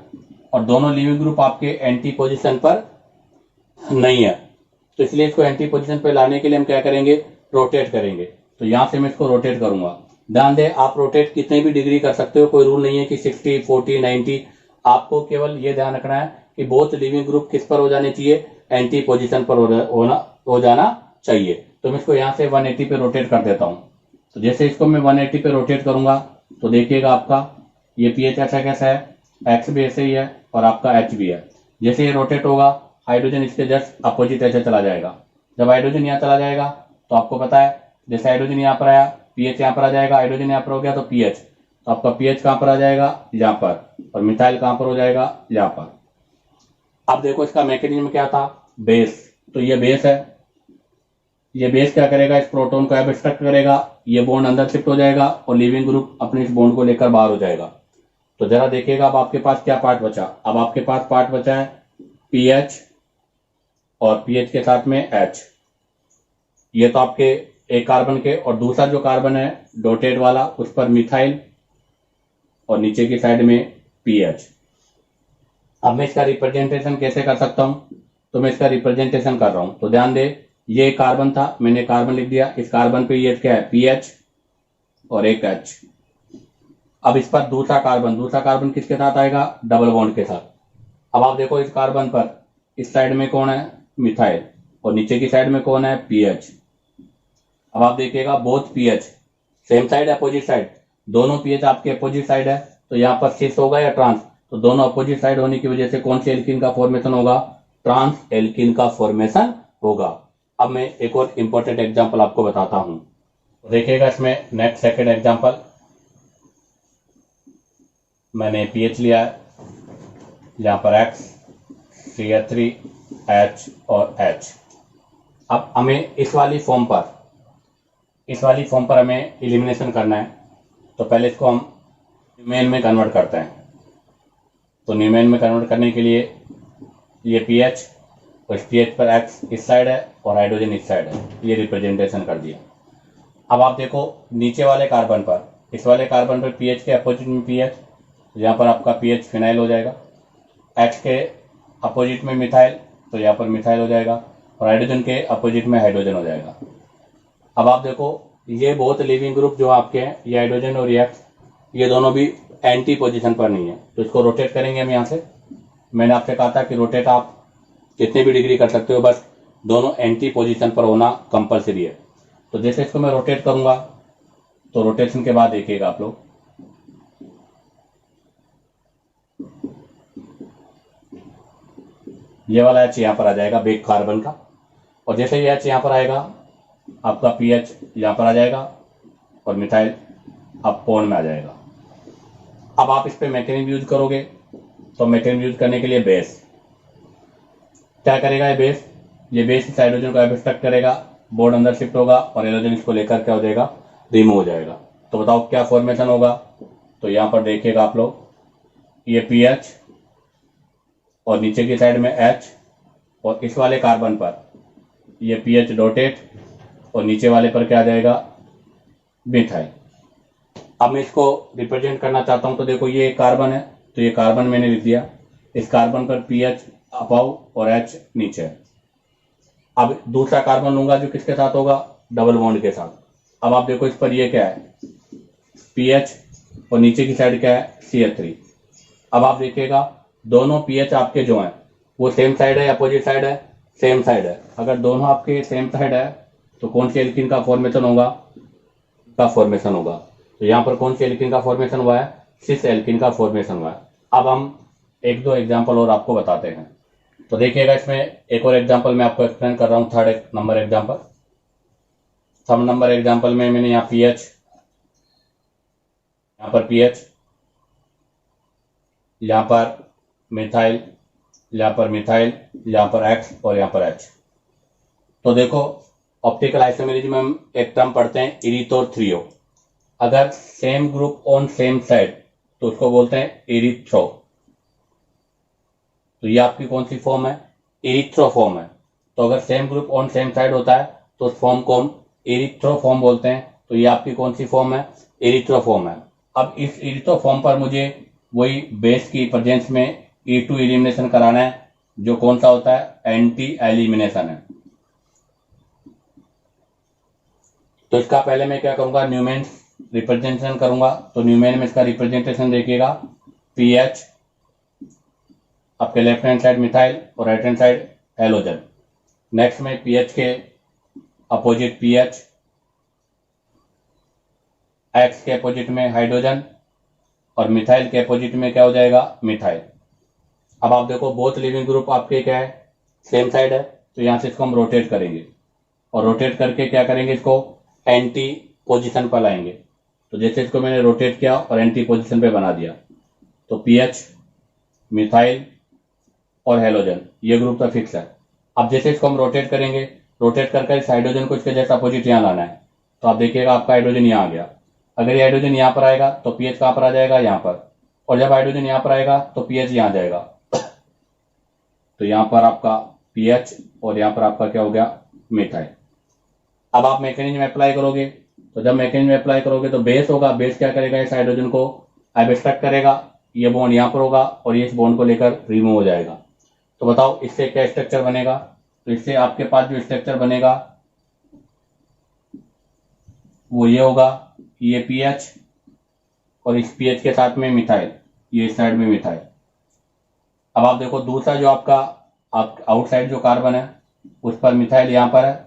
और दोनों लिविंग ग्रुप आपके एंटी पोजीशन पर नहीं है। तो इसलिए इसको एंटी पोजीशन पर लाने के लिए हम क्या करेंगे? रोटेट करेंगे। तो यहां से मैं इसको रोटेट करूंगा। ध्यान दें, आप रोटेट कितने भी डिग्री कर सकते हो, कोई रूल नहीं है कि 60, 40, 90। आपको केवल ये ध्यान रखना है कि बोथ लिविंग ग्रुप किस पर हो जाने चाहिए? एंटी पोजीशन पर हो जाना चाहिए। तो मैं इसको यहाँ से 180 पे रोटेट कर देता हूँ। तो जैसे इसको मैं 180 पे रोटेट करूंगा तो देखिएगा आपका ये PH ऐसा कैसा है, X भी ऐसे ही है और आपका H भी है। जैसे ये रोटेट होगा, हाइड्रोजन इसके जस्ट अपोजिट ऐसे चला जाएगा। जब हाइड्रोजन यहाँ चला जाएगा तो आपको पता है, जैसे हाइड्रोजन यहाँ पर आया, PH यहाँ पर आ जाएगा, हाइड्रोजन यहाँ पर हो गया तो PH, तो आपका PH कहाँ पर आ जाएगा? यहाँ पर। और मिथाइल कहाँ पर हो जाएगा? यहाँ पर। अब देखो इसका मैकेनिज्म क्या था? बेस। तो ये बेस है, ये बेस क्या करेगा? इस प्रोटॉन को एब्स्ट्रैक्ट करेगा, ये बॉन्ड अंदर शिफ्ट हो जाएगा और लिविंग ग्रुप अपने इस बॉन्ड को लेकर बाहर हो जाएगा। तो जरा देखिएगा अब आपके पास क्या पार्ट बचा? अब आपके पास पार्ट बचा है PH और PH के साथ में H। ये तो आपके एक कार्बन के, और दूसरा जो कार्बन है डॉटेड वाला उस पर मिथाइल और नीचे की साइड में PH। अब मैं इसका रिप्रेजेंटेशन कैसे कर सकता हूं? तो मैं इसका रिप्रेजेंटेशन कर रहा हूं। तो ध्यान दे, ये कार्बन था, मैंने कार्बन लिख दिया। इस कार्बन पे ये क्या है? PH और एक H। अब इस पर दूसरा कार्बन किसके साथ आएगा? डबल बॉन्ड के साथ। अब आप देखो इस कार्बन पर इस साइड में कौन है? मिथाइल, और नीचे की साइड में कौन है? PH। अब आप देखिएगा both PH same side opposite side, दोनों PH आपके अपोजिट साइड है। तो यहाँ पर सिस होगा या ट्रांस? तो दोनों अपोजिट साइड होने की वजह से कौन सी एल्कीन का फॉर्मेशन होगा? ट्रांस एल्कीन का फॉर्मेशन होगा। अब मैं एक और इंपॉर्टेंट एग्जांपल आपको बताता हूं। देखिएगा इसमें नेक्स्ट सेकंड एग्जांपल, मैंने PH लिया है, यहाँ पर X, CH3, H और H। अब हमें इस वाली फॉर्म पर हमें एलिमिनेशन करना है। तो पहले इसको हम न्यूमेन में कन्वर्ट करते हैं। तो न्यूमेन में कन्वर्ट करने के लिए ये PH और इस PH पर X इस साइड है और हाइड्रोजन इस साइड है, ये रिप्रेजेंटेशन कर दिया। अब आप देखो नीचे वाले कार्बन पर, इस वाले कार्बन पर PH के अपोजिट में PH, यहाँ पर आपका PH फिनाइल हो जाएगा। H के अपोजिट में मिथाइल, तो यहाँ पर मिथाइल हो जाएगा, और हाइड्रोजन के अपोजिट में हाइड्रोजन हो जाएगा। अब आप देखो ये बहुत लिविंग ग्रुप जो आपके हैं, ये हाइड्रोजन और ये ये दोनों भी एंटी पोजीशन पर नहीं है, तो इसको रोटेट करेंगे हम यहाँ से। मैंने आपसे कहा था कि रोटेट आप कितने भी डिग्री कर सकते हो, बस दोनों एंटी पोजीशन पर होना कंपलसरी है। तो जैसे इसको मैं रोटेट करूंगा तो रोटेशन के बाद देखिएगा आप लोग, ये वाला एच यहाँ पर आ जाएगा बेक कार्बन का, और जैसे ये एच यहाँ पर आएगा आपका पीएच यहाँ पर आ जाएगा और मिथाइल अब पॉन्ड में आ जाएगा। अब आप इस पे मैकेनिज्म यूज करोगे, तो मैकेनिज्म यूज करने के लिए बेस क्या करेगा, ये बेस इस हाइड्रोजन को एब्स्ट्रैक्ट करेगा, बोर्ड अंदर शिफ्ट होगा और हाइड्रोजन इसको लेकर क्या हो जाएगा, रिमूव हो जाएगा। तो बताओ क्या फॉर्मेशन होगा। तो यहाँ पर देखिएगा आप लोग, ये पीएच और नीचे की साइड में एच, और इस वाले कार्बन पर ये पीएच डॉटेड और नीचे वाले पर क्या आ जाएगा, मिथाइल। अब मैं इसको रिप्रेजेंट करना चाहता हूं, तो देखो ये कार्बन है, तो ये कार्बन मैंने लिख दिया, इस कार्बन पर पीएच अबव और एच नीचे है। अब दूसरा कार्बन लूंगा जो किसके साथ होगा, डबल बॉन्ड के साथ। अब आप देखो इस पर ये क्या है, पीएच और नीचे की साइड क्या है, CH3। अब आप देखिएगा दोनों पीएच आपके जो हैं वो सेम साइड है, अपोजिट साइड है, सेम साइड है। अगर दोनों आपके सेम साइड है तो कौन सी एल्कीन का फॉर्मेशन होगा, तो यहाँ पर कौन सी एल्कीन का फॉर्मेशन हुआ है, सिस एल्कीन का फॉर्मेशन हुआ है। अब हम एक दो एग्जाम्पल और आपको बताते हैं। तो देखिएगा इसमें एक और एग्जाम्पल मैं आपको एक्सप्लेन कर रहा हूँ, थर्ड नंबर एग्जाम्पल में मैंने यहाँ पीएच, यहाँ पर पीएच, यहाँ पर मिथाइल, यहाँ पर मिथाइल, यहाँ पर एक्स और यहाँ पर एच। तो देखो ऑप्टिकल आइसोमेरिज्म में हम एक टर्म पढ़ते हैं इरिथ्रो। अगर same group on same side तो उसको बोलते हैं इरिथ्रो। तो ये आपकी कौन सी फॉर्म है, इरिथ्रो फॉर्म है। तो अगर same group on same side होता है तो उस फॉर्म को हम इरिथ्रो फॉर्म बोलते हैं। तो ये आपकी कौन सी फॉर्म है, इरिथ्रो फॉर्म है। अब इस इरिथ्रो फॉर्म पर मुझे वही बेस की प्रेजेंस में E2 एलिमिनेशन कराना है, जो कौन सा होता है, एंटी एलिमिनेशन है। तो इसका पहले मैं क्या करूंगा, न्यूमेन रिप्रेजेंटेशन करूंगा। तो न्यूमेन में इसका रिप्रेजेंटेशन देखिएगा, पीएच आपके लेफ्ट हैंड साइड मिथाइल और right hand side halogen. Next में पीएच के अपोजिट पीएच, एक्स के अपोजिट में हाइड्रोजन और मिथाइल के अपोजिट में क्या हो जाएगा, मिथाइल। अब आप देखो बोथ लिविंग ग्रुप आपके क्या है, सेम साइड है। तो यहां से इसको हम रोटेट करेंगे और रोटेट करके क्या करेंगे, इसको एंटी पोजीशन पर लाएंगे। तो जैसे इसको मैंने रोटेट किया और एंटी पोजीशन पे बना दिया, तो पीएच, मिथाइल और हेलोजन ये ग्रुप तो फिक्स है। अब जैसे इसको हम रोटेट करेंगे, रोटेट करके इस हाइड्रोजन को इसके जैसा अपोजिट यहाँ लाना है। तो आप देखिएगा आपका हाइड्रोजन यहाँ आ गया। अगर ये हाइड्रोजन यहाँ पर आएगा तो पीएच कहाँ पर आ जाएगा, यहाँ पर। और जब हाइड्रोजन यहाँ पर आएगा तो पीएच यहाँ जाएगा। तो यहाँ पर आपका पीएच और यहाँ पर आपका क्या हो गया, मिथाइल। अब आप मैकेनिज्म अप्लाई करोगे, तो जब मैकेनिज्म अप्लाई करोगे तो बेस होगा, बेस क्या करेगा, इस हाइड्रोजन को एब्स्ट्रैक्ट करेगा, ये बॉन्ड यहाँ पर होगा और ये इस बॉन्ड को लेकर रिमूव हो जाएगा। तो बताओ इससे क्या स्ट्रक्चर बनेगा। तो इससे आपके पास जो स्ट्रक्चर बनेगा वो ये होगा, ये पीएच और इस पीएच के साथ में मिथाइल, ये इस साइड में मिथाइल। अब आप देखो दूसरा जो आपका आउटसाइड जो कार्बन है उस पर मिथाइल यहाँ पर है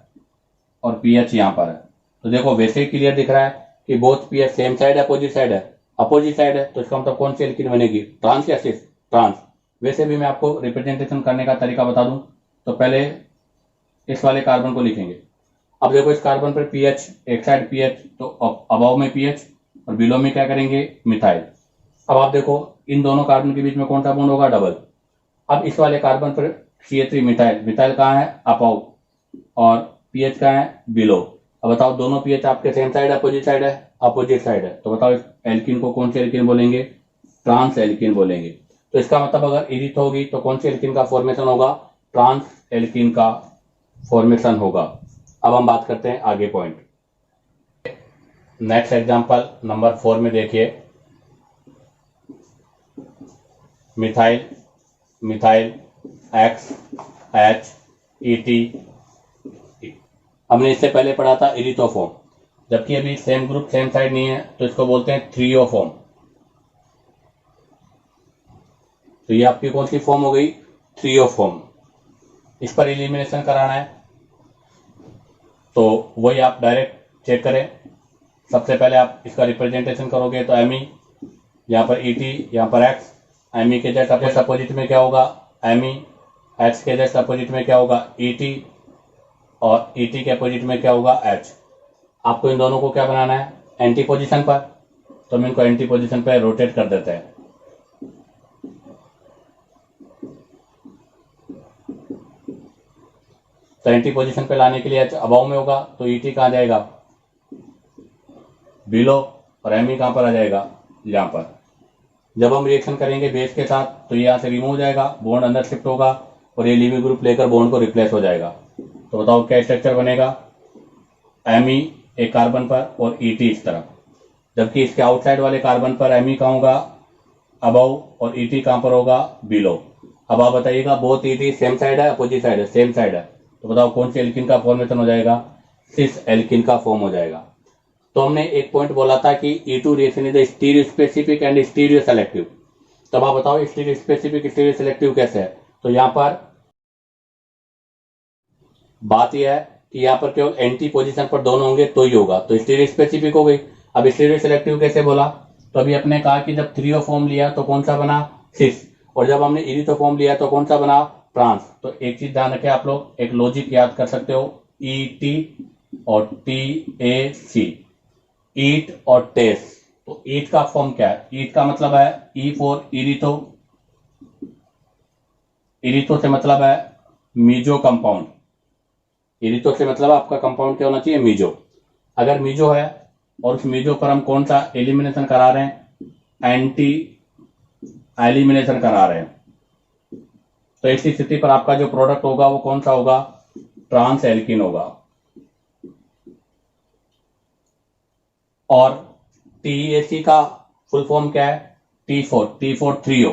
और पीएच यहाँ पर है। तो देखो वैसे ही क्लियर दिख रहा है कि बोथ पीएच सेम साइड है, अपोजिट साइड है, अपोजिट साइड है। तो इसका मतलब कौन सी एल्कीन बनेगी, ट्रांस या सिस, ट्रांस। वैसे भी मैं आपको रिप्रेजेंटेशन करने का तरीका बता दूं, तो पहले इस वाले कार्बन को लिखेंगे। अब देखो इस कार्बन पर पीएच, एक साइड पीएच, तो अबव में पीएच और बिलो में क्या करेंगे, मिथाइल। अब आप देखो इन दोनों कार्बन के बीच में कौन सा बॉन्ड होगा, डबल। अब इस वाले कार्बन पर CH3 मिथाइल, मिथाइल कहाँ है, अबव, और पीएच कहाँ है, बिलो। अब बताओ दोनों पीएच आपके सेम साइड है, अपोजिट साइड है, अपोजिट साइड है। तो बताओ इस एल्कीन को कौन सी एल्कीन बोलेंगे, ट्रांस एल्कीन बोलेंगे। तो इसका मतलब अगर इरिथ होगी तो कौन सी एल्कीन का फॉर्मेशन होगा, ट्रांस एल्कीन का फॉर्मेशन होगा। अब हम बात करते हैं आगे पॉइंट। नेक्स्ट एग्जांपल नंबर 4 में देखिए, methyl, methyl, x, H, ET, हमने इससे पहले पढ़ा था इरिथोफॉर्म, जबकि अभी सेम ग्रुप सेम साइड नहीं है तो इसको बोलते हैं थ्रियोफॉर्म। तो ये आपकी कौन सी फॉर्म हो गई? थ्रियोफॉर्म। इस पर एलिमिनेशन कराना है तो वही आप डायरेक्ट चेक करें। सबसे पहले आप इसका रिप्रेजेंटेशन करोगे तो एम ई, यहाँ पर ई टी, यहाँ पर एक्स। एम ई के जस्ट अपोजिट में क्या होगा? M E. एक्स के जस्ट अपोजिट में क्या होगा? E T. और ई टी के अपोजिट में क्या होगा? एच। आपको इन दोनों को क्या बनाना है? एंटी पोजिशन पर। तो हम इनको एंटी पोजिशन पर रोटेट कर देते हैं। तो एंटी पोजिशन पे लाने के लिए एच अबाव में होगा तो ई टी कहाँ जाएगा? बिलो। और एम ई कहाँ पर आ जाएगा? यहाँ पर। जब हम रिएक्शन करेंगे बेस के साथ तो ये यहाँ से रिमूव हो जाएगा, बॉन्ड अंदर शिफ्ट होगा और ये लीविंग ग्रुप लेकर बॉन्ड को रिप्लेस हो जाएगा। तो बताओ क्या स्ट्रक्चर बनेगा? एम ई एक कार्बन पर और ई टी इस तरफ, जबकि इसके आउटसाइड वाले कार्बन पर एम ई कहाँ होगा? अबव, और ई टी कहाँ पर होगा? बिलो। अब आप बताइएगा both E T same side है, अपोजिट साइड है? सेम साइड है। तो बताओ कौन सी एल्किन का फॉर्मेशन हो जाएगा? सिस एल्किन का फॉर्म हो जाएगा। तो हमने एक पॉइंट बोला था कि E2 reaction is stereo specific and stereo selective. तब आप बताओ स्टीरियो स्पेसिफिक स्टीरियो सेलेक्टिव कैसे है? तो यहाँ पर बात यह है कि यहाँ पर केवल एंटी पोजीशन पर दोनों होंगे तो ही होगा, तो स्टीरियो स्पेसिफिक हो गई। अब स्टीरियो सेलेक्टिव कैसे बोला? तो अभी अपने कहा कि जब थ्रियोफॉर्म लिया तो कौन सा बना? सिस। और जब हमने इरिथोफॉर्म लिया तो कौन सा बना? ट्रांस। तो एक चीज ध्यान रखें आप लोग, एक लॉजिक याद कर सकते हो, ई टी और टी ए सी, ईट और टेस। तो ईट का फॉर्म क्या है? ईट का मतलब है ई फॉर इरिथो। इरिथो से मतलब है मीजो कंपाउंड। इरिथो से मतलब आपका कंपाउंड क्या होना चाहिए? मीजो। अगर मीजो है और उस मीजो पर हम कौन सा एलिमिनेशन करा रहे हैं? एंटी एलिमिनेशन करा रहे हैं। तो ऐसी स्थिति पर आपका जो प्रोडक्ट होगा वो कौन सा होगा? ट्रांस एल्किन होगा। और टीएसी का फुल फॉर्म क्या है? टी फोर थ्रियो,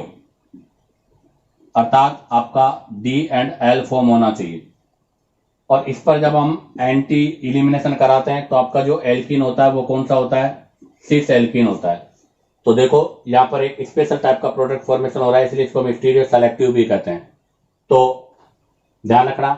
अर्थात आपका डी एंड एल फॉर्म होना चाहिए। और इस पर जब हम एंटी इलिमिनेशन कराते हैं तो आपका जो एल्किन होता है वो कौन सा होता है? सिस एल्किन होता है। तो देखो यहाँ पर एक स्पेशल टाइप का प्रोडक्ट फॉर्मेशन हो रहा है, इसलिए इसको हम स्टीरियो सेलेक्टिव भी कहते हैं। तो ध्यान रखना,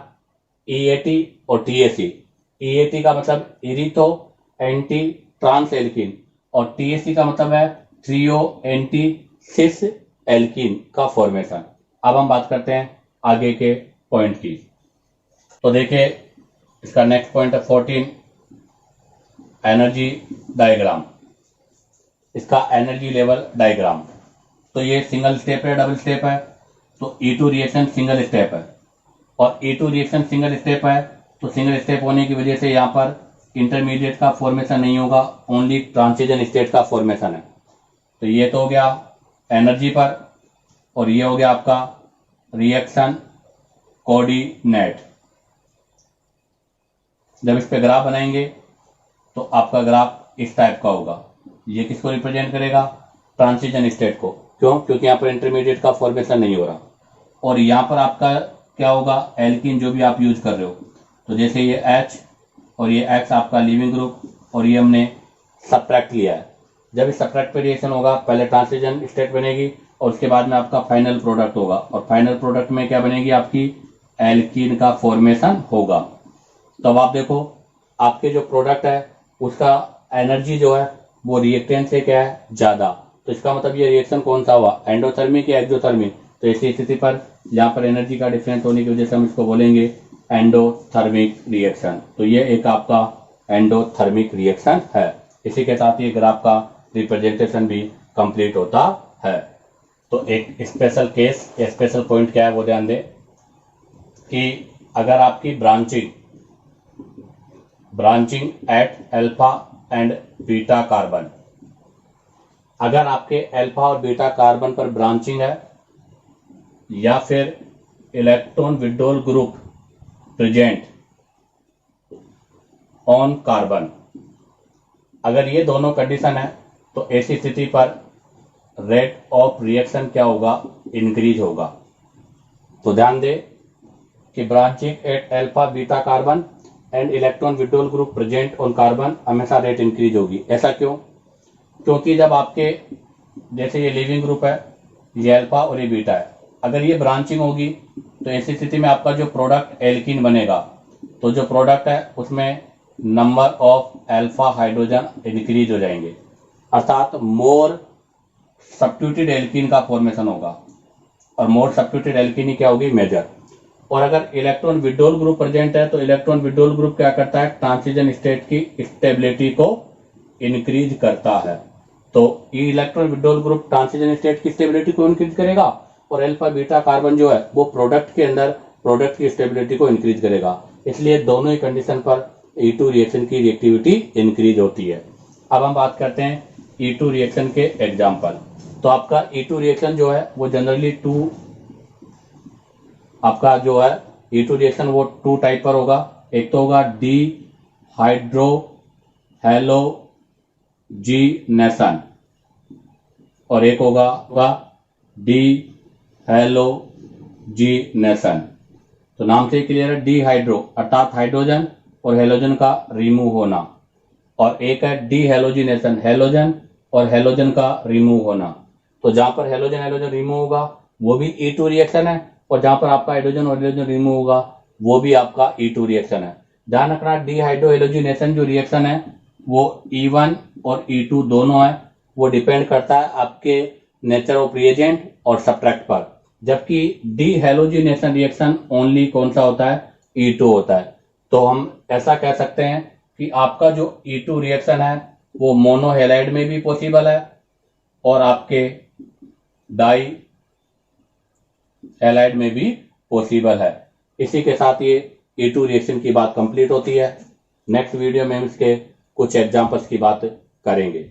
ईएटी और टीएसी। ईएटी का मतलब इरिथो एंटी ट्रांस एल्किन और टीएसी का मतलब है थ्रियो एंटी सिस एल्किन का फॉर्मेशन। अब हम बात करते हैं आगे के पॉइंट की। तो देखिए इसका नेक्स्ट पॉइंट है 14, एनर्जी डायग्राम। इसका एनर्जी लेवल डायग्राम। तो ये सिंगल स्टेप है, डबल स्टेप है? तो E2 रिएक्शन सिंगल स्टेप है और E2 रिएक्शन सिंगल स्टेप है तो सिंगल स्टेप होने की वजह से यहाँ पर इंटरमीडिएट का फॉर्मेशन नहीं होगा, ओनली ट्रांजिशन स्टेट का फॉर्मेशन है। तो ये तो हो गया एनर्जी पर, और ये हो गया आपका रिएक्शन कोऑर्डिनेट। जब इस पे ग्राफ बनाएंगे तो आपका ग्राफ इस टाइप का होगा। ये किसको रिप्रेजेंट करेगा? ट्रांजिशन स्टेट को। क्यों? क्योंकि यहाँ पर इंटरमीडिएट का फॉर्मेशन नहीं हो रहा। और यहाँ पर आपका क्या होगा? एल्किन जो भी आप यूज कर रहे हो। तो जैसे ये H और ये X आपका लीविंग ग्रुप, और ये हमने सब्ट्रैक्ट लिया है। जब इस सब्ट्रैक्ट पे रिएक्शन होगा पहले ट्रांजिशन स्टेट बनेगी और उसके बाद में आपका फाइनल प्रोडक्ट होगा, और फाइनल प्रोडक्ट में क्या बनेगी? आपकी एल्किन का फॉर्मेशन होगा। तो अब आप देखो आपके जो प्रोडक्ट है उसका एनर्जी जो है वो रिएक्टेंट से क्या है? ज्यादा। तो इसका मतलब ये रिएक्शन कौन सा हुआ? एंडोथर्मिक या एक्सोथर्मिक? तो ऐसी स्थिति पर यहाँ पर एनर्जी का डिफरेंस होने की वजह से हम इसको बोलेंगे एंडोथर्मिक रिएक्शन। तो ये एक आपका एंडोथर्मिक रिएक्शन है। इसी के साथ ये ग्राफ का रिप्रेजेंटेशन भी कंप्लीट होता है। तो एक स्पेशल केस या स्पेशल पॉइंट क्या है वो ध्यान दें कि अगर आपकी branching at alpha and beta carbon, अगर आपके अल्फा और बीटा कार्बन पर ब्रांचिंग है या फिर electron withdrawal group present on carbon, अगर ये दोनों कंडीशन है तो ऐसी स्थिति पर रेट ऑफ रिएक्शन क्या होगा? इंक्रीज होगा। तो ध्यान दें कि branching at alpha beta carbon and electron withdrawal group present on carbon हमेशा रेट इंक्रीज होगी। ऐसा क्यों? क्योंकि जब आपके जैसे ये लीविंग ग्रुप है, ये अल्फा और ये बीटा है, अगर ये ब्रांचिंग होगी तो ऐसी स्थिति में आपका जो प्रोडक्ट एल्कीन बनेगा, तो जो प्रोडक्ट है उसमें number of alpha hydrogen increase हो जाएंगे, अर्थात मोर सब्स्टिट्यूटेड एल्कीन का फॉर्मेशन होगा। और मोर सब्स्टिट्यूटेड एल्कीन ही क्या होगी? मेजर। और अगर इलेक्ट्रॉन विड्रॉल ग्रुप प्रेजेंट है तो इलेक्ट्रॉन विड्रॉल ग्रुप क्या करता है? ट्रांजिशन स्टेट की स्टेबिलिटी को इंक्रीज करता है। तो ये electron withdrawal group transition state की स्टेबिलिटी को इंक्रीज करेगा और अल्फा बीटा कार्बन जो है वो प्रोडक्ट के अंदर प्रोडक्ट की स्टेबिलिटी को इंक्रीज करेगा। इसलिए दोनों ही कंडीशन पर E2 रिएक्शन की रिएक्टिविटी इंक्रीज होती है। अब हम बात करते हैं E2 रिएक्शन के एग्जाम्पल। तो आपका E2 रिएक्शन जो है वो जनरली आपका जो है E2 रिएक्शन वो 2 टाइप पर होगा। एक तो होगा डी हाइड्रो हैलोजिनेशन और एक होगा डी हैलोजिनेशन। तो नाम से क्लियर है, डी हाइड्रो अर्थात हाइड्रोजन और हेलोजन का रिमूव होना, और एक है डी हैलोजिनेशन, हेलोजन और हेलोजन का रिमूव होना। तो जहां पर हेलोजन हेलोजन रिमूव होगा वो भी E2 रिएक्शन है, और जहां पर आपका हाइड्रोजन और हाइड्रोजन रिमूव होगा वो भी आपका E2 रिएक्शन है। ध्यान रखना, डी हाइड्रो हेलोजिनेशन जो रिएक्शन है वो E1 और E2 दोनों है, वो डिपेंड करता है आपके नेचर ऑफ रिएजेंट और सब्ट्रैक्ट पर। जबकि डी हैलोजिनेशन रिएक्शन ओनली कौन सा होता है? E2 होता है। तो हम ऐसा कह सकते हैं कि आपका जो E2 रिएक्शन है वो मोनो हैलाइड में भी पॉसिबल है और आपके डाई हैलाइड में भी पॉसिबल है। इसी के साथ ये E2 रिएक्शन की बात कंप्लीट होती है। नेक्स्ट वीडियो में हम इसके कुछ एग्जांपल्स की बात करेंगे।